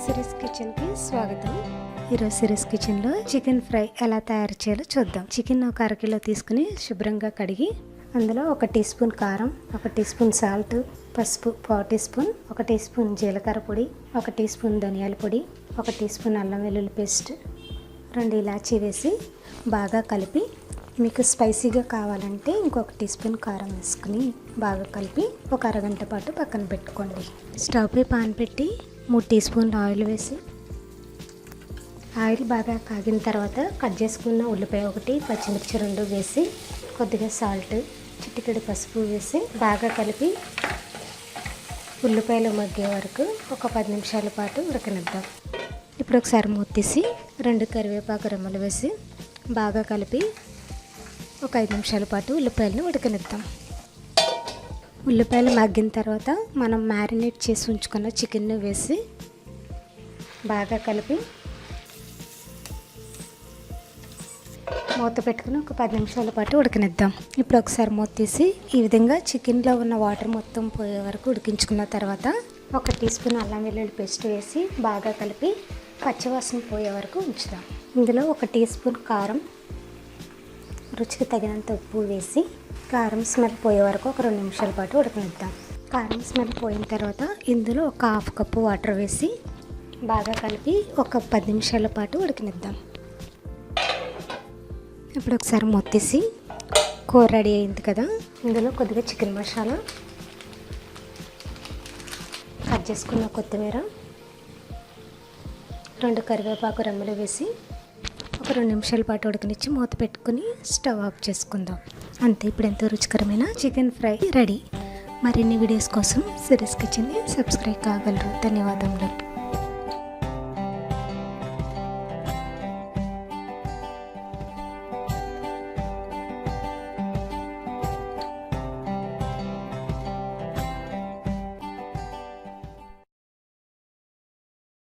Series కిచెన్కి స్వాగతం. ఈరోజు సిరీస్ కిచెన్లో చికెన్ ఫ్రై ఎలా తయారు చేయాలో చూద్దాం. చికెన్ ఒక అరకిలో తీసుకుని శుభ్రంగా కడిగి అందులో 1 టీ స్పూన్ కారం, 1 టీ స్పూన్ సాల్ట్, పసుపు 1/4 టీ స్పూన్, 1 టీ స్పూన్ జీలకర్ర పొడి, 1 టీ స్పూన్ ధనియాల పొడి, 1 టీ స్పూన్ అల్లం వెల్లుల్లి పేస్ట్, 2 ఇలాచీ వేసి బాగా కలిపి, మీకు స్పైసీగా కావాలంటే ఇంకొక టీ స్పూన్ కారం వేసుకుని బాగా కలిపి ఒక అరగంట పాటు పక్కన పెట్టుకోండి. స్టవ్ పై పాన్ పెట్టి 3 టీ స్పూన్ల ఆయిల్ వేసి, ఆయిల్ బాగా కాగిన తర్వాత కట్ చేసుకున్న ఉల్లిపాయ 1, పచ్చిమిర్చి 2 వేసి, కొద్దిగా సాల్ట్, చిటికెడు పసుపు వేసి బాగా కలిపి ఉల్లిపాయలు మగ్గే వరకు ఒక 10 నిమిషాల పాటు ఉడకనిద్దాం. ఇప్పుడు ఒకసారి మూత తీసి 2 కరివేపాకు రెమ్మలు వేసి బాగా కలిపి ఒక 5 నిమిషాల పాటు ఉల్లిపాయలను ఉడకనిద్దాం. ఉల్లిపాయలు మగ్గిన తర్వాత మనం మ్యారినేట్ చేసి ఉంచుకున్న చికెన్ను వేసి బాగా కలిపి మూత పెట్టుకుని ఒక 10 నిమిషాల పాటు ఉడకనిద్దాం. ఇప్పుడు ఒకసారి మూత తీసి ఈ విధంగా చికెన్లో ఉన్న వాటర్ మొత్తం పోయే వరకు ఉడికించుకున్న తర్వాత 1 టీ స్పూన్ అల్లం వెల్లుల్లి పేస్ట్ వేసి బాగా కలిపి పచ్చివాసన పోయే వరకు ఉంచుదాం. ఇందులో 1 టీ స్పూన్ కారం, రుచికి తగినంత ఉప్పు వేసి కారం స్మెల్ పోయే వరకు ఒక 2 నిమిషాల పాటు ఉడకనిద్దాం. కారం స్మెల్ పోయిన తర్వాత ఇందులో ఒక 1/2 కప్పు వాటర్ వేసి బాగా కలిపి ఒక 10 నిమిషాల పాటు ఉడకనిద్దాం. ఇప్పుడు ఒకసారి మూత తీసి కూర రెడీ అయింది కదా, ఇందులో కొద్దిగా చికెన్ మసాలా, కట్ చేసుకున్న కొత్తిమీర, 2 కరివేపాకు రెమ్మలు వేసి ఒక 2 నిమిషాల పాటు ఉడకనిచ్చి మూత పెట్టుకుని స్టవ్ ఆఫ్ చేసుకుందాం. అంతే, ఇప్పుడు ఎంతో రుచికరమైన చికెన్ ఫ్రై రెడీ. మరిన్ని వీడియోస్ కోసం సిరీస్ కిచెన్ని సబ్స్క్రైబ్ కాగలరు. ధన్యవాదములు.